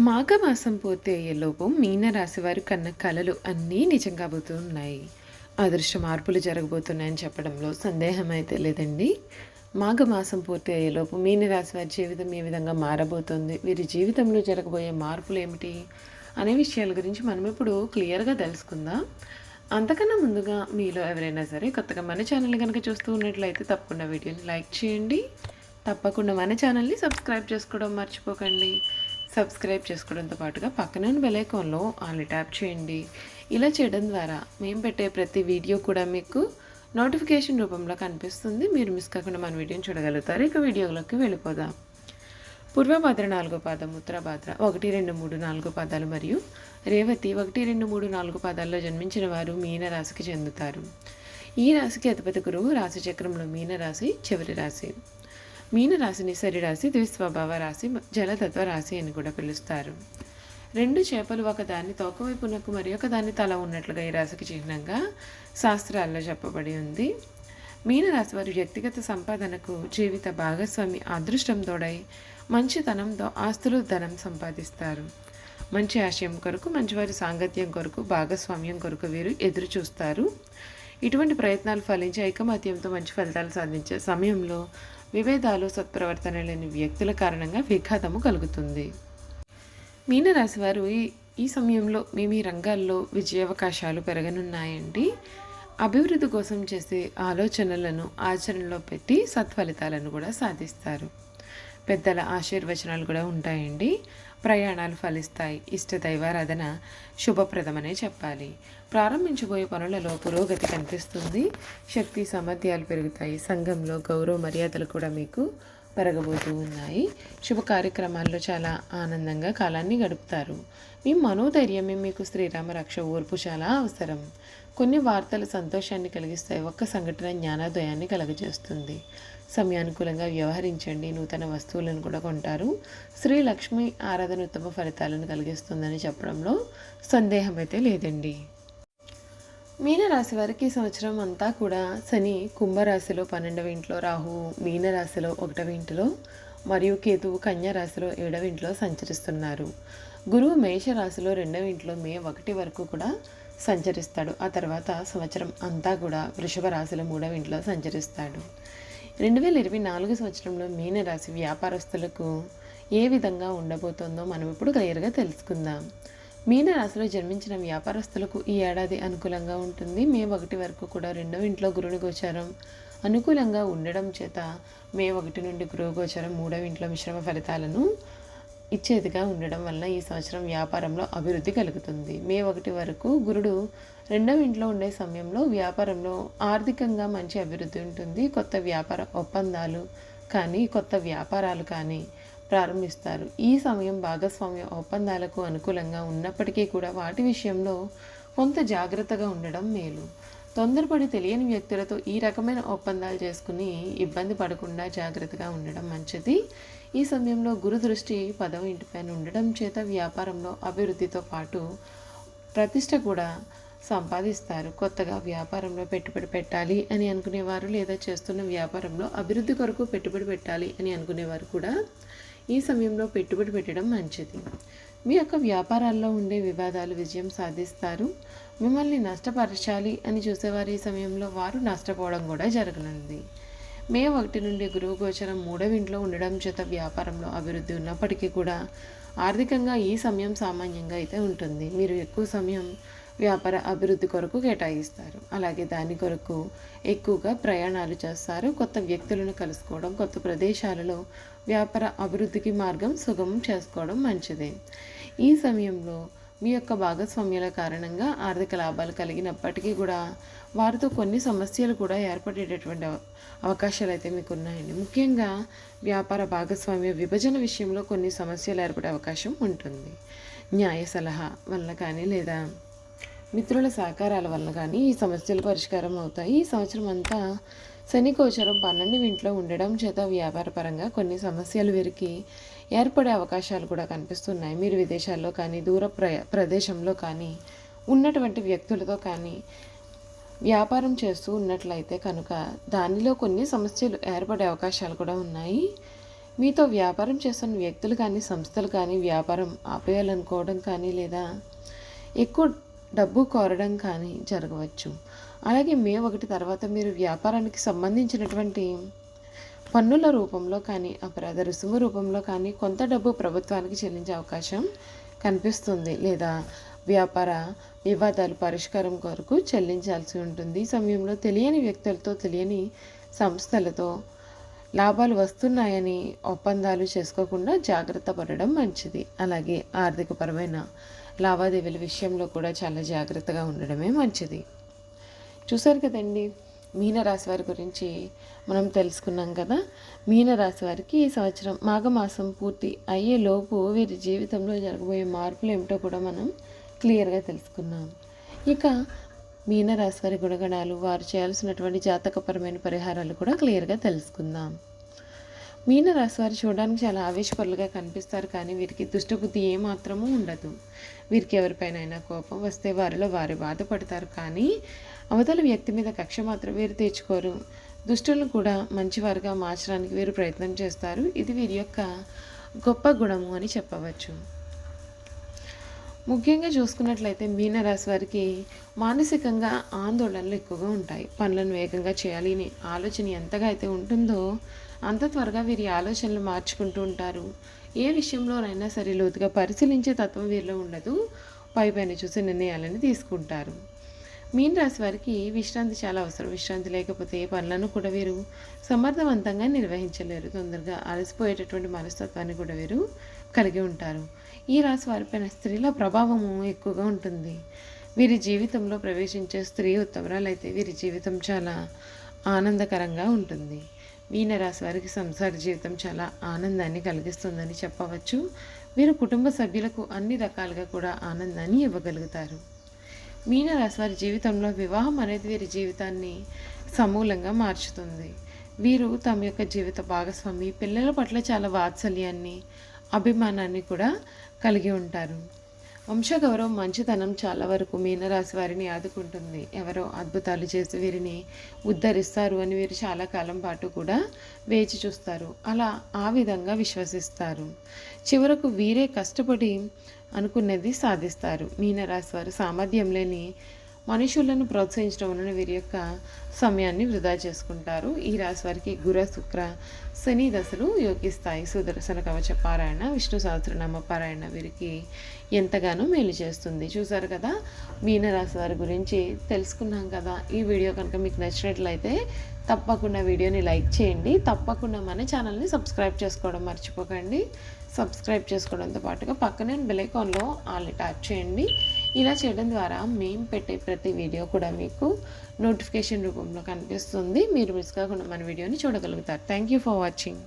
మాఘమాసం పూర్తి అయ్యేలోపు మీనరాశి వారు కన్న కలలు అన్నీ నిజం కాబోతున్నాయి. అదృష్ట మార్పులు జరగబోతున్నాయని చెప్పడంలో సందేహం అయితే లేదండి. మాఘమాసం పూర్తి అయ్యేలోపు మీనరాశి వారి జీవితం ఏ విధంగా మారబోతోంది, వీరి జీవితంలో జరగబోయే మార్పులు ఏమిటి అనే విషయాల గురించి మనం ఇప్పుడు క్లియర్గా తెలుసుకుందాం. అంతకన్నా ముందుగా మీలో ఎవరైనా సరే కొత్తగా మన ఛానల్ని కనుక చూస్తూ ఉన్నట్లయితే తప్పకుండా వీడియోని లైక్ చేయండి. తప్పకుండా మన ఛానల్ని సబ్స్క్రైబ్ చేసుకోవడం మర్చిపోకండి. సబ్స్క్రైబ్ చేసుకోవడంతో పాటుగా పక్కన బెల్ ఐకాన్లో ఆల్ని ట్యాప్ చేయండి. ఇలా చేయడం ద్వారా మేము పెట్టే ప్రతి వీడియో కూడా మీకు నోటిఫికేషన్ రూపంలో కనిపిస్తుంది. మీరు మిస్ కాకుండా మన వీడియోని చూడగలుగుతారు. ఇక వీడియోలోకి వెళ్ళిపోదాం. పూర్వభాద్ర 4వ పాదం, ఉత్తరభాద్ర 1, 2, 3, 4 పాదాలు మరియు రేవతి 1, 2, 3, 4 పాదాల్లో జన్మించిన వారు మీనరాశికి చెందుతారు. ఈ రాశికి అధిపతి గురువు. రాశి చక్రంలో మీనరాశి చివరి రాశి. మీనరాశిని సరిరాశి, ద్విస్వభావ రాశి, జలతత్వ రాశి అని కూడా పిలుస్తారు. రెండు చేపలు ఒకదాన్ని తోకవైపునకు మరి ఒకదాన్ని తల ఉన్నట్లుగా ఈ రాశికి చిహ్నంగా శాస్త్రాల్లో చెప్పబడి ఉంది. మీనరాశి వారి వ్యక్తిగత సంపాదనకు జీవిత భాగస్వామి అదృష్టం తోడై మంచితనంతో ఆస్తులు ధనం సంపాదిస్తారు. మంచి ఆశయం కొరకు, మంచివారి సాంగత్యం కొరకు, భాగస్వామ్యం కొరకు వీరు ఎదురు చూస్తారు. ఇటువంటి ప్రయత్నాలు ఫలించి ఐకమత్యంతో మంచి ఫలితాలు సాధించే సమయంలో విభేదాలు, సత్ప్రవర్తన లేని వ్యక్తుల కారణంగా విఘాతము కలుగుతుంది. మీనరాశి వారు ఈ సమయంలో మీ రంగాల్లో విజయావకాశాలు పెరగనున్నాయండి. అభివృద్ధి కోసం చేసే ఆలోచనలను ఆచరణలో పెట్టి సత్ఫలితాలను కూడా సాధిస్తారు. పెద్దల ఆశీర్వచనాలు కూడా ఉంటాయండి. ప్రయాణాలు ఫలిస్తాయి. ఇష్ట దైవారాధన శుభప్రదమనే చెప్పాలి. ప్రారంభించబోయే పనులలో పురోగతి కనిపిస్తుంది. శక్తి సామర్థ్యాలు పెరుగుతాయి. సంఘంలో గౌరవ మర్యాదలు కూడా మీకు పెరగబోతూ ఉన్నాయి. శుభ కార్యక్రమాల్లో చాలా ఆనందంగా కాలాన్ని గడుపుతారు. మీ మనోధైర్యమే మీకు శ్రీరామ రక్ష, ఓర్పు చాలా అవసరం. కొన్ని వార్తలు సంతోషాన్ని కలిగిస్తాయి. ఒక్క సంఘటన జ్ఞానోదయాన్ని కలుగజేస్తుంది. సమయానుకూలంగా వ్యవహరించండి. నూతన వస్తువులను కూడా కొంటారు. శ్రీ లక్ష్మి ఆరాధన ఉత్తమ ఫలితాలను కలిగిస్తుందని చెప్పడంలో సందేహం అయితే లేదండి. మీనరాశి వారికి సంవత్సరం అంతా కూడా శని కుంభరాశిలో 12వ ఇంట్లో, రాహువు మీనరాశిలో 1వ ఇంటిలో మరియు కేతువు కన్యారాశిలో 7వ ఇంట్లో సంచరిస్తున్నారు. గురువు మేషరాశిలో 2వ ఇంట్లో మే 1 వరకు కూడా సంచరిస్తాడు. ఆ తర్వాత సంవత్సరం అంతా కూడా వృషభ రాశిలో 3వ ఇంట్లో సంచరిస్తాడు. 2024 సంవత్సరంలో మీనరాశి వ్యాపారస్తులకు ఏ విధంగా ఉండబోతోందో మనం ఇప్పుడు క్లియర్గా తెలుసుకుందాం. మీనరాశిలో జన్మించిన వ్యాపారస్తులకు ఈ ఏడాది అనుకూలంగా ఉంటుంది. మే 1 వరకు కూడా 2వ ఇంట్లో గురుని గోచారం అనుకూలంగా ఉండడం చేత మే 1 నుండి గురువు గోచారం 3వ ఇంట్లో మిశ్రమ ఫలితాలను ఇచ్చేదిగా ఉండడం వలన ఈ సంవత్సరం వ్యాపారంలో అభివృద్ధి కలుగుతుంది. మే 1 వరకు గురుడు 2వ ఇంట్లో ఉండే సమయంలో వ్యాపారంలో ఆర్థికంగా మంచి అభివృద్ధి ఉంటుంది. కొత్త వ్యాపార ఒప్పందాలు కానీ, కొత్త వ్యాపారాలు కానీ ప్రారంభిస్తారు. ఈ సమయం భాగస్వామ్య ఒప్పందాలకు అనుకూలంగా ఉన్నప్పటికీ కూడా వాటి విషయంలో కొంత జాగ్రత్తగా ఉండడం మేలు. తొందరపడి తెలియని వ్యక్తులతో ఈ రకమైన ఒప్పందాలు చేసుకుని ఇబ్బంది పడకుండా జాగ్రత్తగా ఉండడం మంచిది. ఈ సమయంలో గురు దృష్టి 10వ ఇంటిపైన ఉండడం చేత వ్యాపారంలో అభివృద్ధితో పాటు ప్రతిష్ట కూడా సంపాదిస్తారు. కొత్తగా వ్యాపారంలో పెట్టుబడి పెట్టాలి అని అనుకునేవారు, లేదా చేస్తున్న వ్యాపారంలో అభివృద్ధి కొరకు పెట్టుబడి పెట్టాలి అని అనుకునేవారు కూడా ఈ సమయంలో పెట్టుబడి పెట్టడం మంచిది. మీ యొక్క వ్యాపారాల్లో ఉండే వివాదాలు విజయం సాధిస్తారు. మిమ్మల్ని నష్టపరచాలి అని చూసేవారు ఈ సమయంలో వారు నష్టపోవడం కూడా జరగనుంది. మే 1 నుండి గురువు గోచరం 3వ ఇంట్లో ఉండడం చేత వ్యాపారంలో అభివృద్ధి ఉన్నప్పటికీ కూడా ఆర్థికంగా ఈ సమయం సామాన్యంగా అయితే ఉంటుంది. మీరు ఎక్కువ సమయం వ్యాపార అభివృద్ధి కొరకు కేటాయిస్తారు. అలాగే దాని కొరకు ఎక్కువగా ప్రయాణాలు చేస్తారు. కొత్త వ్యక్తులను కలుసుకోవడం, కొత్త ప్రదేశాలలో వ్యాపార అభివృద్ధికి మార్గం సుగమం చేసుకోవడం మంచిదే. ఈ సమయంలో మీ యొక్క భాగస్వామ్యాల కారణంగా ఆర్థిక లాభాలు కలిగినప్పటికీ కూడా వారితో కొన్ని సమస్యలు కూడా ఏర్పడేటటువంటి అవకాశాలు అయితే మీకు ఉన్నాయండి. ముఖ్యంగా వ్యాపార భాగస్వామ్య విభజన విషయంలో కొన్ని సమస్యలు ఏర్పడే అవకాశం ఉంటుంది. న్యాయ సలహా వల్ల కానీ, లేదా మిత్రుల సహకారాల వల్ల కానీ ఈ సమస్యలు పరిష్కారం అవుతాయి. ఈ సంవత్సరం అంతా శని గోచరం 12వ ఇంట్లో ఉండడం చేత వ్యాపారపరంగా కొన్ని సమస్యలు వీరికి ఏర్పడే అవకాశాలు కూడా కనిపిస్తున్నాయి. మీరు విదేశాల్లో కానీ, దూర ప్రదేశంలో కానీ ఉన్నటువంటి వ్యక్తులతో కానీ వ్యాపారం చేస్తూ ఉన్నట్లయితే కనుక దానిలో కొన్ని సమస్యలు ఏర్పడే అవకాశాలు కూడా ఉన్నాయి. మీతో వ్యాపారం చేస్తున్న వ్యక్తులు కానీ సంస్థలు కానీ వ్యాపారం ఆపేయాలనుకోవడం కానీ లేదా ఎక్కువ డబ్బు కోరడం కానీ జరగవచ్చు. అలాగే మే 1 తర్వాత మీరు వ్యాపారానికి సంబంధించినటువంటి పన్నుల రూపంలో కానీ అపరాధ రుసుము రూపంలో కానీ కొంత డబ్బు ప్రభుత్వానికి చెల్లించే అవకాశం కనిపిస్తుంది, లేదా వ్యాపార వివాదాలు పరిష్కారం కొరకు చెల్లించాల్సి ఉంటుంది. ఈ సమయంలో తెలియని వ్యక్తులతో తెలియని సంస్థలతో లాభాలు వస్తున్నాయని ఒప్పందాలు చేసుకోకుండా జాగ్రత్త పడడం మంచిది. అలాగే ఆర్థికపరమైన లావాదేవీల విషయంలో కూడా చాలా జాగ్రత్తగా ఉండడమే మంచిది. చూసారు కదండి, మీనరాశి వారి గురించి మనం తెలుసుకున్నాం కదా. మీనరాశి వారికి ఈ సంవత్సరం మాఘమాసం పూర్తి అయ్యేలోపు వీరి జీవితంలో జరగబోయే మార్పులు ఏమిటో కూడా మనం క్లియర్గా తెలుసుకున్నాం. ఇక మీనరాశి వారి గుణగణాలు, వారు చేయాల్సినటువంటి జాతకపరమైన పరిహారాలు కూడా క్లియర్గా తెలుసుకుందాం. మీనరాశి వారు చూడడానికి చాలా ఆవేశపరులుగా కనిపిస్తారు, కానీ వీరికి దుష్టబుద్ధి ఏమాత్రమూ ఉండదు. వీరికి ఎవరిపైనైనా కోపం వస్తే వారిలో వారు బాధపడతారు, కానీ అవతల వ్యక్తి మీద కక్ష మాత్రం వీరు తీర్చుకోరు. దుష్టులను కూడా మంచివారుగా మార్చడానికి వీరు ప్రయత్నం చేస్తారు. ఇది వీరి యొక్క గొప్ప గుణము అని చెప్పవచ్చు. ముఖ్యంగా చూసుకున్నట్లయితే మీనరాశి వారికి మానసికంగా ఆందోళనలు ఎక్కువగా ఉంటాయి. పనులను వేగంగా చేయాలి అనే ఆలోచన ఎంతగా అయితే ఉంటుందో అంత త్వరగా వీరి ఆలోచనలు మార్చుకుంటూ ఉంటారు. ఏ విషయంలోనైనా సరే లోతుగా పరిశీలించే తత్వం వీరిలో ఉండదు. పైపైన చూసి నిర్ణయాలను తీసుకుంటారు. మీనరాశి వారికి విశ్రాంతి చాలా అవసరం. విశ్రాంతి లేకపోతే ఏ పనులను కూడా వీరు సమర్థవంతంగా నిర్వహించలేరు. తొందరగా అలసిపోయేటటువంటి మనస్తత్వాన్ని కూడా వీరు కలిగి ఉంటారు. ఈ రాశి వారిపైన స్త్రీల ప్రభావము ఎక్కువగా ఉంటుంది. వీరి జీవితంలో ప్రవేశించే స్త్రీ ఉత్తమరాలైతే వీరి జీవితం చాలా ఆనందకరంగా ఉంటుంది. మీనరాశి వారికి సంసార జీవితం చాలా ఆనందాన్ని కలిగిస్తుందని చెప్పవచ్చు. వీరు కుటుంబ సభ్యులకు అన్ని రకాలుగా కూడా ఆనందాన్ని ఇవ్వగలుగుతారు. మీనరాశి వారి జీవితంలో వివాహం అనేది వీరి జీవితాన్ని సమూలంగా మార్చుతుంది. వీరు తమ యొక్క జీవిత భాగస్వామి పిల్లల పట్ల చాలా వాత్సల్యాన్ని, అభిమానాన్ని కూడా కలిగి ఉంటారు. వంశగౌరవం, మంచితనం చాలా వరకు మీనరాశి వారిని ఆదుకుంటుంది. ఎవరో అద్భుతాలు చేసి వీరిని ఉద్ధరిస్తారు అని వీరు చాలా కాలం పాటు కూడా వేచి చూస్తారు. అలా ఆ విధంగా విశ్వసిస్తారు. చివరకు వీరే కష్టపడి అనుకున్నది సాధిస్తారు. మీనరాశి వారు సామర్థ్యం లేని మనుషులను ప్రోత్సహించడం వలన వీరి యొక్క సమయాన్ని వృధా చేసుకుంటారు. ఈ రాశి వారికి గురు, శుక్ర, శని దశలు యోగిస్తాయి. సుదర్శన కవచ పారాయణ, విష్ణు సహస్రనామ పారాయణ వీరికి ఎంతగానో మేలు చేస్తుంది. చూసారు కదా, మీనరాశి వారి గురించి తెలుసుకున్నాం కదా. ఈ వీడియో కనుక మీకు నచ్చినట్లయితే తప్పకుండా వీడియోని లైక్ చేయండి. తప్పకుండా మన ఛానల్ని సబ్స్క్రైబ్ చేసుకోవడం మర్చిపోకండి. సబ్స్క్రైబ్ చేసుకోవడంతో పాటుగా పక్కనే బెల్ ఐకాన్లో ఆల్ని ట్యాప్ చేయండి. ఇలా చేయడం ద్వారా మేము పెట్టే ప్రతి వీడియో కూడా మీకు నోటిఫికేషన్ రూపంలో కనిపిస్తుంది. మీరు మిస్ కాకుండా మన వీడియోని చూడగలుగుతారు. Thank you for watching.